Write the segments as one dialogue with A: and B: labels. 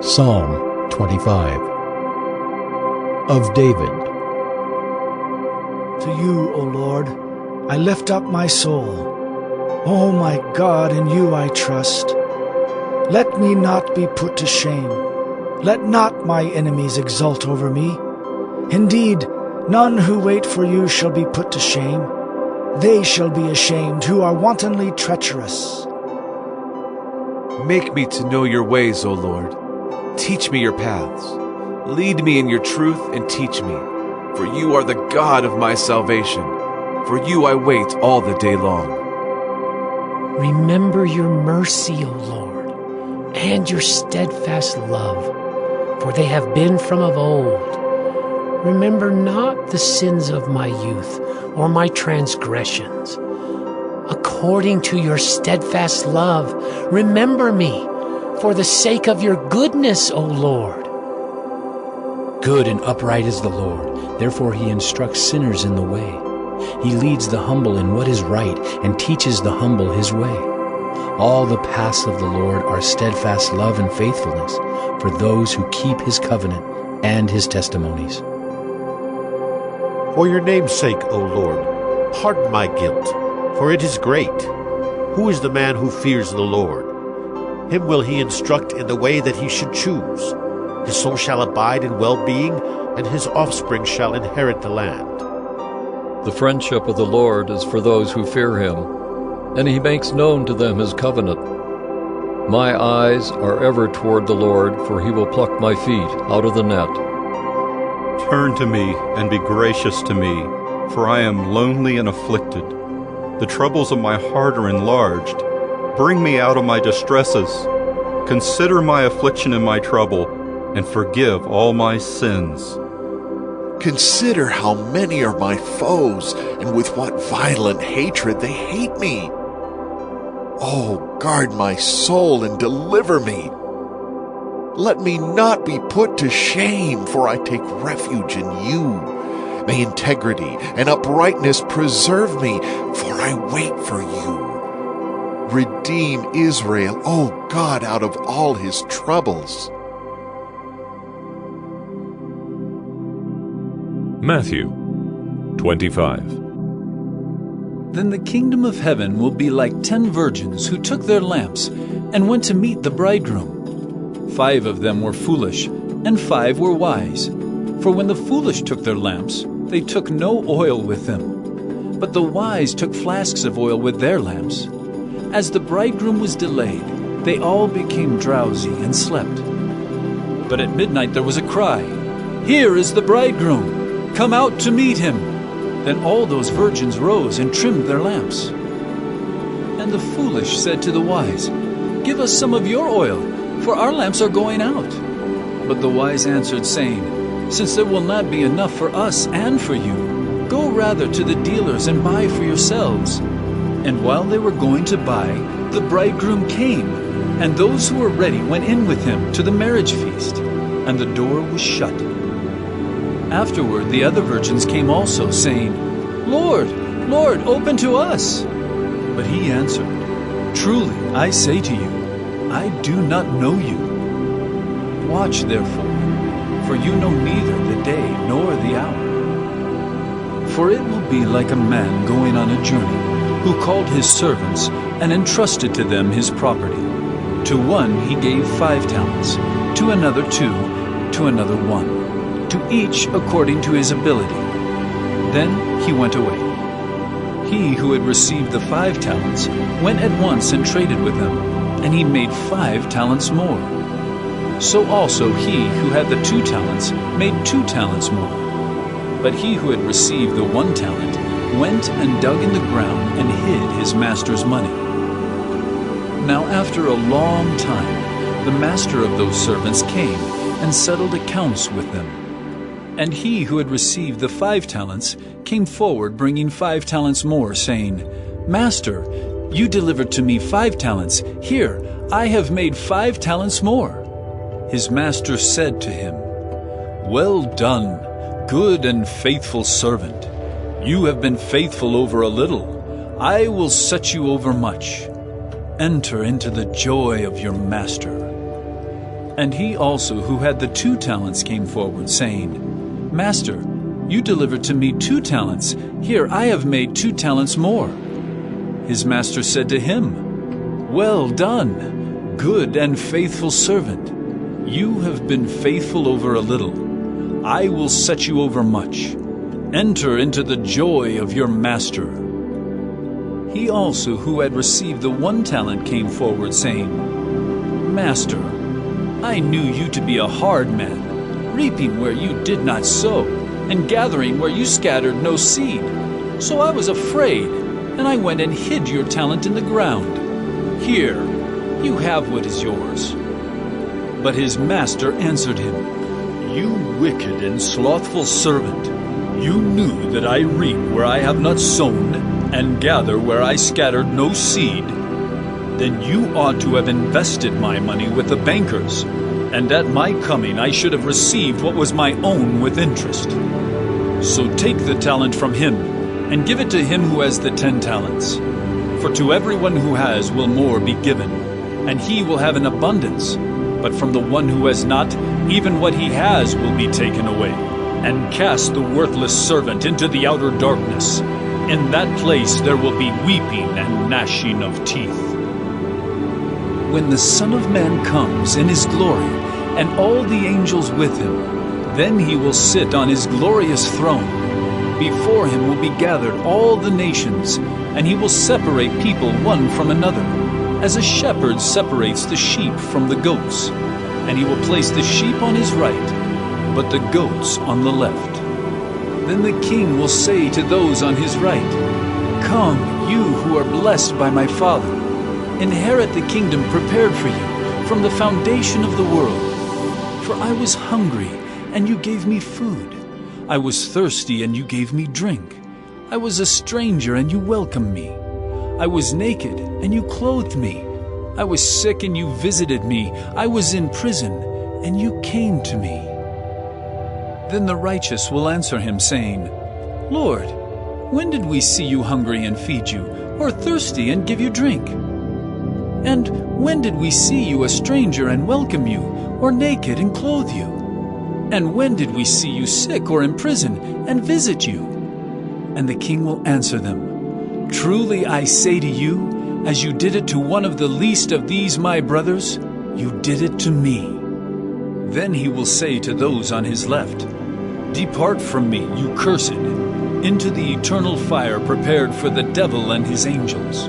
A: Psalm 25 of David.
B: To you, O Lord, I lift up my soul. O my God, in you I trust. Let me not be put to shame. Let not my enemies exult over me. Indeed, none who wait for you shall be put to shame. They shall be ashamed who are wantonly treacherous.
C: Make me to know your ways, O Lord. Teach me your paths. Lead me in your truth and teach me. For you are the God of my salvation. For you I wait all the day long.
D: Remember your mercy, O Lord, and your steadfast love, for they have been from of old. Remember not the sins of my youth or my transgressions. According to your steadfast love, remember me, for the sake of your goodness, O Lord.
E: Good and upright is the Lord, therefore he instructs sinners in the way. He leads the humble in what is right and teaches the humble his way. All the paths of the Lord are steadfast love and faithfulness for those who keep his covenant and his testimonies.
F: For your name's sake, O Lord, pardon my guilt, for it is great. Who is the man who fears the Lord? Him will he instruct in the way that he should choose. His soul shall abide in well-being, and his offspring shall inherit the land.
G: The friendship of the Lord is for those who fear him, and he makes known to them his covenant. My eyes are ever toward the Lord, for he will pluck my feet out of the net.
H: Turn to me and be gracious to me, for I am lonely and afflicted. The troubles of my heart are enlarged. Bring me out of my distresses. Consider my affliction and my trouble, and forgive all my sins.
I: Consider how many are my foes, and with what violent hatred they hate me. Oh, guard my soul and deliver me. Let me not be put to shame, for I take refuge in you. May integrity and uprightness preserve me, for I wait for you. Redeem Israel, O God, out of all his troubles.
J: Matthew 25.
K: Then the kingdom of heaven will be like 10 virgins who took their lamps and went to meet the bridegroom. 5 of them were foolish, and 5 were wise. For when the foolish took their lamps, they took no oil with them. But the wise took flasks of oil with their lamps. As the bridegroom was delayed, they all became drowsy and slept. But at midnight there was a cry, "Here is the bridegroom! Come out to meet him!" Then all those virgins rose and trimmed their lamps. And the foolish said to the wise, "Give us some of your oil, for our lamps are going out." But the wise answered, saying, "Since there will not be enough for us and for you, go rather to the dealers and buy for yourselves." And while they were going to buy, the bridegroom came, and those who were ready went in with him to the marriage feast, and the door was shut. Afterward the other virgins came also, saying, "Lord, Lord, open to us." But he answered, "Truly I say to you, I do not know you. Watch therefore, for you know neither the day nor the hour. For it will be like a man going on a journey, who called his servants and entrusted to them his property. To one he gave 5 talents, to another 2, to another 1, to each according to his ability. Then he went away. He who had received the 5 talents went at once and traded with them, and he made 5 talents more. So also he who had the 2 talents made 2 talents more. But he who had received the 1 talent went and dug in the ground and hid his master's money. Now after a long time, the master of those servants came and settled accounts with them. And he who had received the 5 talents came forward bringing 5 talents more, saying, "Master, you delivered to me 5 talents. Here, I have made 5 talents more." His master said to him, "Well done, good and faithful servant. You have been faithful over a little. I will set you over much. Enter into the joy of your master." And he also who had the 2 talents came forward, saying, Master, you delivered to me 2 talents. Here I have made 2 talents more. His master said to him, Well done, good and faithful servant. You have been faithful over a little. I will set you over much. Enter into the joy of your master. He also who had received the 1 talent came forward, saying, Master, I knew you to be a hard man, reaping where you did not sow, and gathering where you scattered no seed. So I was afraid, and I went and hid your talent in the ground. Here, you have what is yours. But his master answered him, You wicked and slothful servant, you knew that I reap where I have not sown, and gather where I scattered no seed. Then you ought to have invested my money with the bankers, and at my coming I should have received what was my own with interest. So take the talent from him, and give it to him who has the 10 talents. For to everyone who has will more be given, and he will have an abundance. But from the one who has not, even what he has will be taken away. And cast the worthless servant into the outer darkness. In that place there will be weeping and gnashing of teeth. When the Son of Man comes in his glory, and all the angels with him, then he will sit on his glorious throne. Before him will be gathered all the nations, and he will separate people one from another, as a shepherd separates the sheep from the goats. And he will place the sheep on his right, but the goats on the left. Then the king will say to those on his right, Come, you who are blessed by my Father, inherit the kingdom prepared for you from the foundation of the world. For I was hungry, and you gave me food. I was thirsty, and you gave me drink. I was a stranger, and you welcomed me. I was naked, and you clothed me. I was sick, and you visited me. I was in prison, and you came to me. Then the righteous will answer him, saying, Lord, when did we see you hungry and feed you, or thirsty and give you drink? And when did we see you a stranger and welcome you, or naked and clothe you? And when did we see you sick or in prison and visit you? And the king will answer them, Truly I say to you, as you did it to one of the least of these my brothers, you did it to me. Then he will say to those on his left, Depart from me, you cursed, into the eternal fire prepared for the devil and his angels.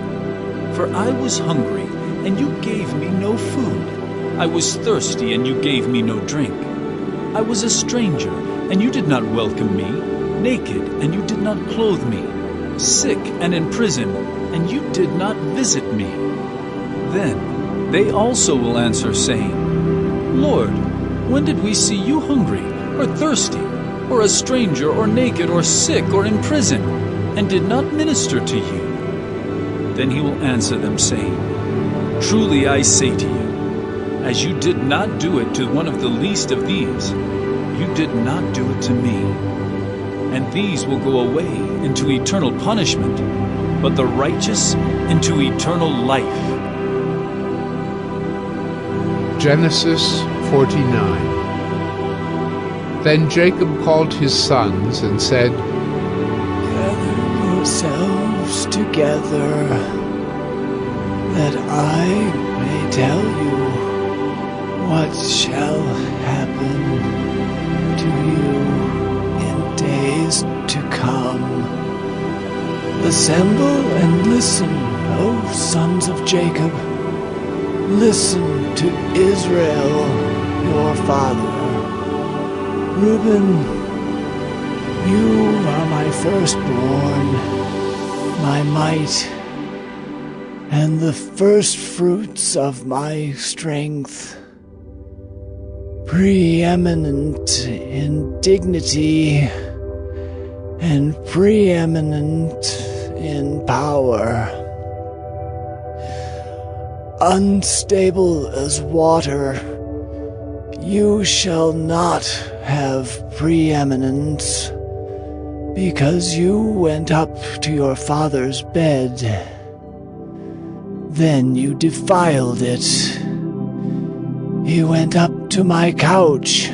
K: For I was hungry, and you gave me no food. I was thirsty, and you gave me no drink. I was a stranger, and you did not welcome me, naked, and you did not clothe me, sick and in prison, and you did not visit me. Then they also will answer, saying, Lord, when did we see you hungry, or thirsty, or a stranger, or naked, or sick, or in prison, and did not minister to you? Then he will answer them, saying, Truly I say to you, as you did not do it to one of the least of these, you did not do it to me. And these will go away into eternal punishment, but the righteous into eternal life.
L: Genesis 49. Then Jacob called his sons and said,
B: Gather yourselves together, that I may tell you what shall happen to you in days to come. Assemble and listen, O sons of Jacob. Listen to Israel, your father. Reuben, you are my firstborn, my might, and the first fruits of my strength, preeminent in dignity and preeminent in power, unstable as water. You shall not have preeminence, because you went up to your father's bed. Then you defiled it. He went up to my couch.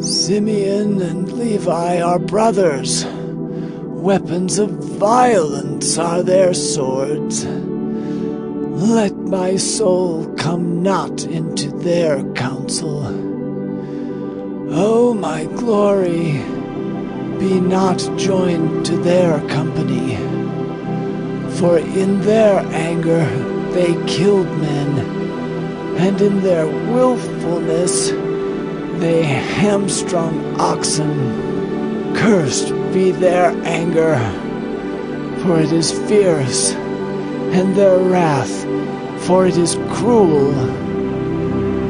B: Simeon and Levi are brothers. Weapons of violence are their swords. Let my soul come not into their counsel. O my glory, be not joined to their company. For in their anger they killed men, and in their willfulness they hamstrung oxen. Cursed be their anger, for it is fierce, and their wrath, for it is cruel.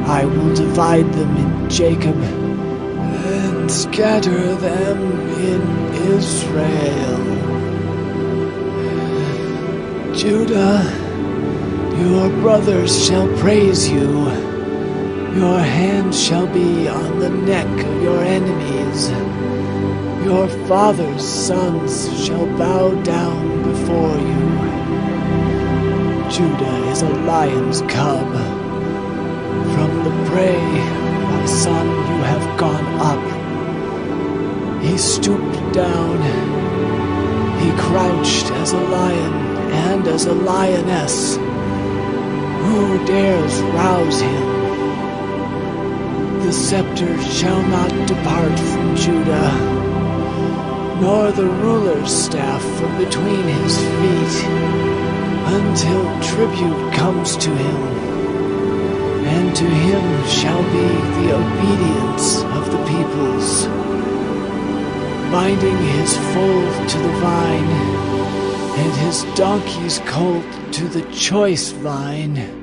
B: I will divide them in Jacob, and scatter them in Israel. Judah, your brothers shall praise you. Your hand shall be on the neck of your enemies. Your father's sons shall bow down before you. Judah is a lion's cub. From the prey, my son, you have gone up. He stooped down. He crouched as a lion and as a lioness. Who dares rouse him? The scepter shall not depart from Judah, nor the ruler's staff from between his feet, until tribute comes to him, and to him shall be the obedience of the peoples. Binding his foal to the vine, and his donkey's colt to the choice vine.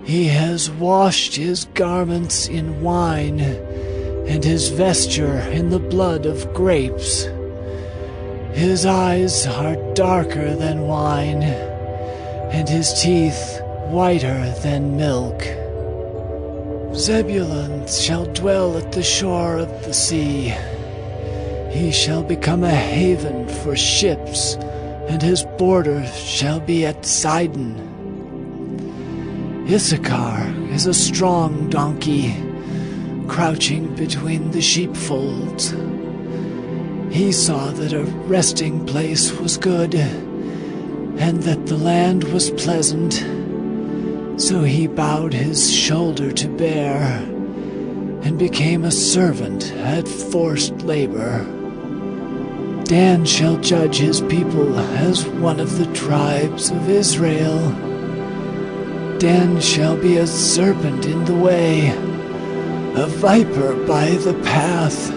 B: He has washed his garments in wine, and his vesture in the blood of grapes. His eyes are darker than wine, and his teeth whiter than milk. Zebulun shall dwell at the shore of the sea. He shall become a haven for ships, and his border shall be at Sidon. Issachar is a strong donkey, crouching between the sheepfolds. He saw that a resting place was good, and that the land was pleasant. So he bowed his shoulder to bear, and became a servant at forced labor. Dan shall judge his people as one of the tribes of Israel. Dan shall be a serpent in the way, a viper by the path,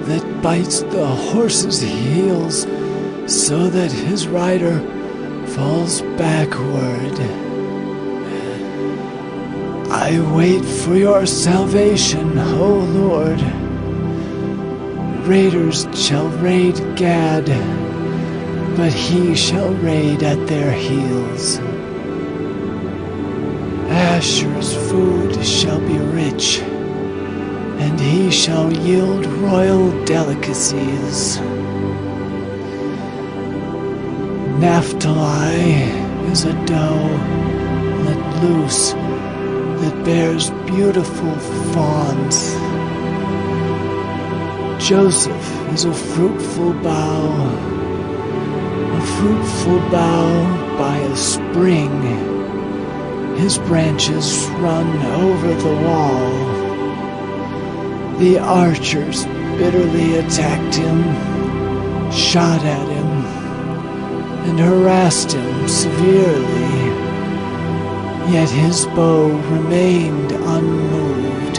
B: that bites the horse's heels, so that his rider falls backward. I wait for your salvation, O Lord. Raiders shall raid Gad, but he shall raid at their heels. Asher's food shall be rich, and he shall yield royal delicacies. Naphtali is a doe let loose, that bears beautiful fawns. Joseph is a fruitful bough by a spring. His branches run over the wall. The archers bitterly attacked him, shot at him, and harassed him severely. Yet his bow remained unmoved.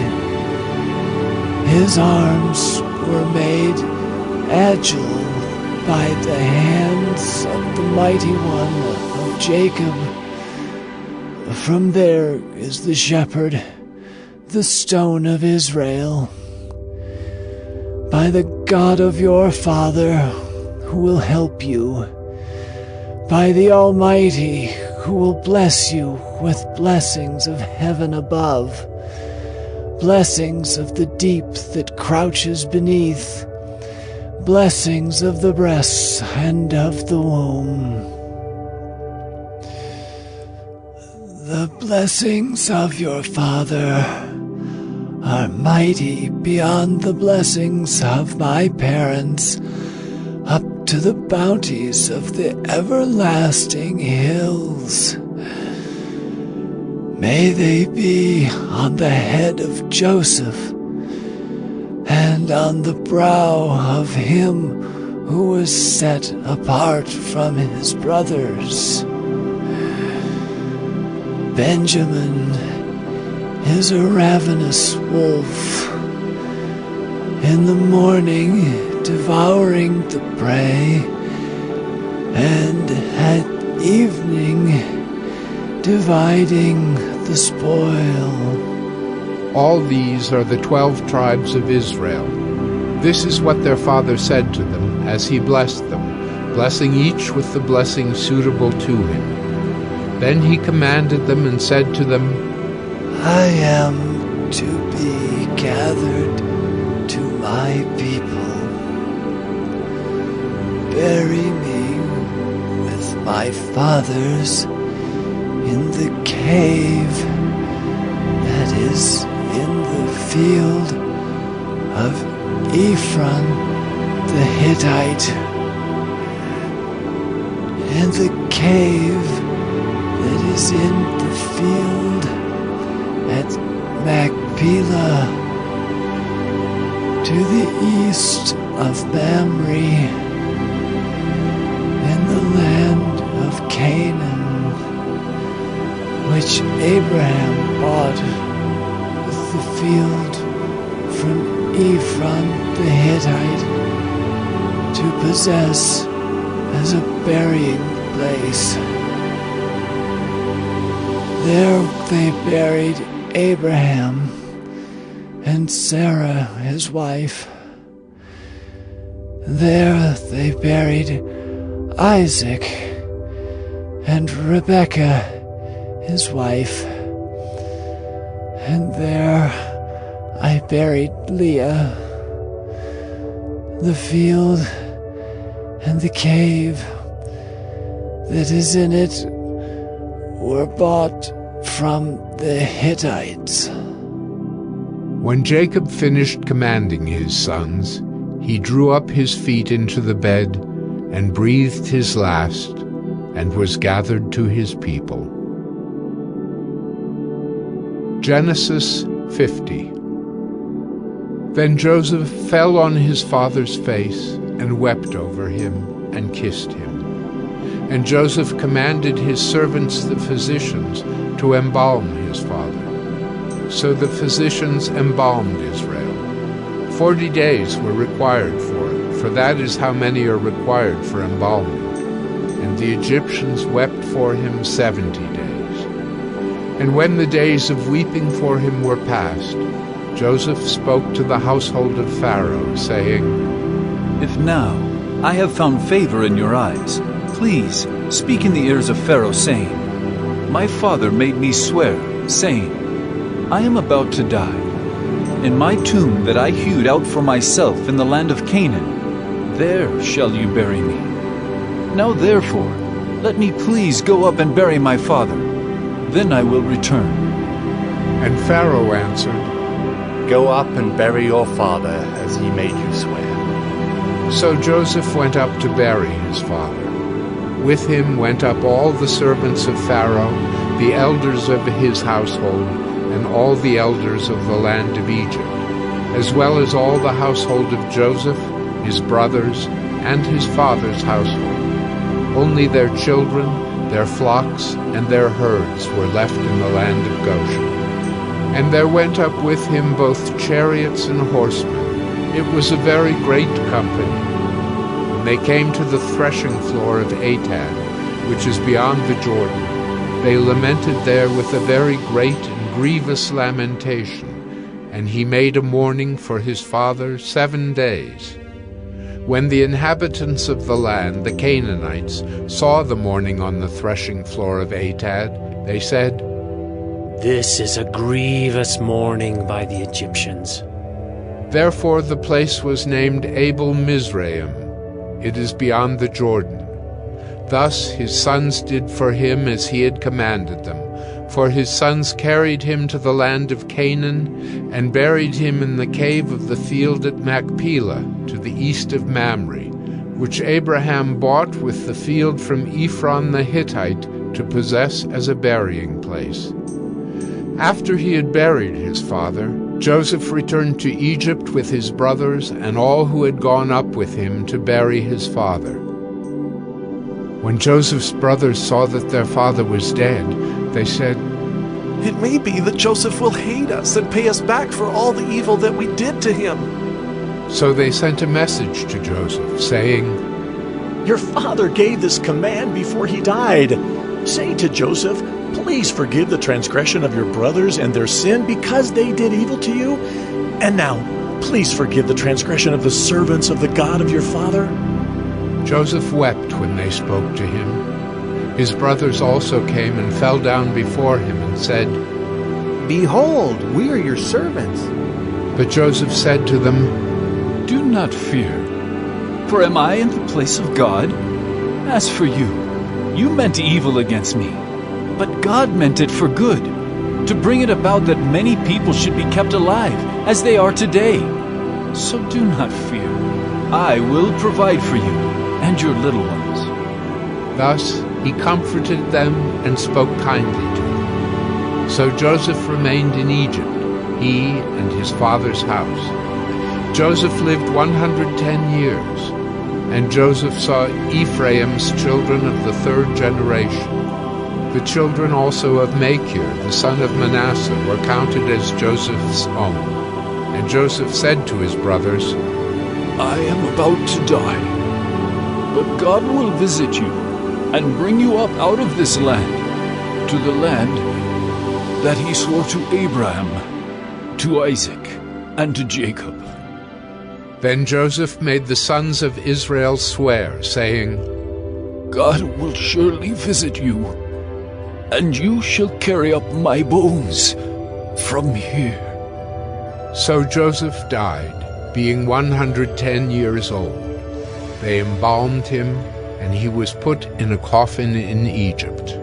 B: His arms were made agile by the hands of the mighty one of Jacob. From there is the shepherd, the stone of Israel. By the God of your father, who will help you. By the Almighty, who will bless you with blessings of heaven above, blessings of the deep that crouches beneath, blessings of the breasts and of the womb.
M: The blessings of your father are mighty beyond the blessings of my parents, up to the bounties of the everlasting hills. May they be on the head of Joseph and on the brow of him who was set apart from his brothers. Benjamin is a ravenous wolf, in the morning devouring the prey, and at evening dividing the spoil.
L: All these are the 12 tribes of Israel. This is what their father said to them as he blessed them, blessing each with the blessing suitable to him. Then he commanded them and said to them,
M: I am to be gathered to my people. Bury me with my fathers in the cave that is in the field of Ephron the Hittite, in the cave that is in the field at Machpelah, to the east of Mamre, in the land of Canaan, which Abraham bought with the field from Ephron the Hittite to possess as a burying place. There they buried Abraham and Sarah his wife. There they buried Isaac and Rebekah his wife. And there I buried Leah. The field and the cave that is in it were bought from the Hittites.
L: When Jacob finished commanding his sons, he drew up his feet into the bed and breathed his last and was gathered to his people. Genesis 50. Then Joseph fell on his father's face and wept over him and kissed him. And Joseph commanded his servants the physicians to embalm his father. So the physicians embalmed Israel. 40 days were required for it, for that is how many are required for embalming. And the Egyptians wept for him 70 days. And when the days of weeping for him were past, Joseph spoke to the household of Pharaoh, saying,
K: If now I have found favor in your eyes, please speak in the ears of Pharaoh, saying, My father made me swear, saying, I am about to die. In my tomb that I hewed out for myself in the land of Canaan, there shall you bury me. Now therefore, let me please go up and bury my father. Then I will return.
L: And Pharaoh answered,
N: Go up and bury your father as he made you swear.
L: So Joseph went up to bury his father. With him went up all the servants of Pharaoh, the elders of his household, and all the elders of the land of Egypt, as well as all the household of Joseph, his brothers, and his father's household. Only their children, their flocks, and their herds were left in the land of Goshen. And there went up with him both chariots and horsemen. It was a very great company. When they came to the threshing floor of Atad, which is beyond the Jordan, they lamented there with a very great and grievous lamentation, and he made a mourning for his father 7 days. When the inhabitants of the land, the Canaanites, saw the mourning on the threshing floor of Atad, they said,
D: This is a grievous mourning by the Egyptians.
L: Therefore the place was named Abel Mizraim. It is beyond the Jordan. Thus his sons did for him as he had commanded them, For his sons carried him to the land of Canaan and buried him in the cave of the field at Machpelah, to the east of Mamre, which Abraham bought with the field from Ephron the Hittite to possess as a burying place. After he had buried his father, Joseph returned to Egypt with his brothers and all who had gone up with him to bury his father. When Joseph's brothers saw that their father was dead, they said,
O: "It may be that Joseph will hate us and pay us back for all the evil that we did to him."
L: So they sent a message to Joseph, saying,
P: "Your father gave this command before he died. Say to Joseph, 'Please forgive the transgression of your brothers and their sin because they did evil to you. And now, please forgive the transgression of the servants of the God of your father.'"
L: Joseph wept when they spoke to him. His brothers also came and fell down before him and said,
Q: "Behold, we are your servants."
L: But Joseph said to them,
K: "Do not fear, for am I in the place of God? As for you, you meant evil against me, but God meant it for good, to bring it about that many people should be kept alive, as they are today. So do not fear. I will provide for you and your little ones."
L: Thus he comforted them and spoke kindly to them. So Joseph remained in Egypt, he and his father's house. Joseph lived 110 years, and Joseph saw Ephraim's children of the third generation. The children also of Machir, the son of Manasseh, were counted as Joseph's own. And Joseph said to his brothers,
K: "I am about to die, but God will visit you and bring you up out of this land, to the land that he swore to Abraham, to Isaac, and to Jacob."
L: Then Joseph made the sons of Israel swear, saying,
K: "God will surely visit you, and you shall carry up my bones from here."
L: So Joseph died, being 110 years old. They embalmed him, and he was put in a coffin in Egypt.